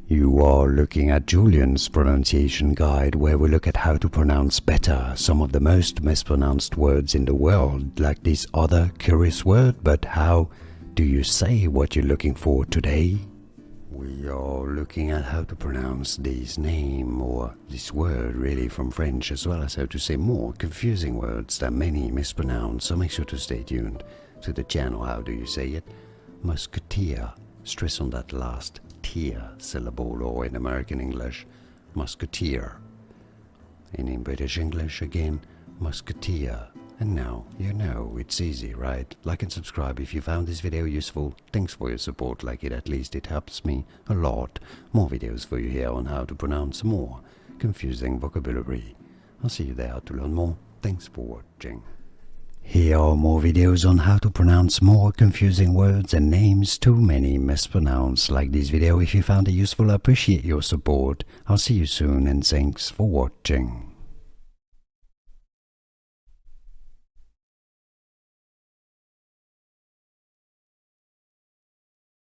You are looking at Julian's pronunciation guide, where we look at how to pronounce better some of the most mispronounced words in the world, like this other curious word. But how do you say what you're looking for today? We are looking at how to pronounce this name, or this word really, from French, as well as how to say more confusing words that many mispronounce, so make sure to stay tuned to the channel. How do you say it? Musketeer. Stress on that last tear syllable, or in American English, musketeer. And in British English again, musketeer. And now you know, it's easy, right? Like and subscribe if you found this video useful. Thanks for your support, like it, at least it helps me a lot. More videos for you here on how to pronounce more confusing vocabulary. I'll see you there to learn more. Thanks for watching. Here are more videos on how to pronounce more confusing words and names too many mispronounced. Like this video if you found it useful. I appreciate your support. I'll see you soon, and thanks for watching.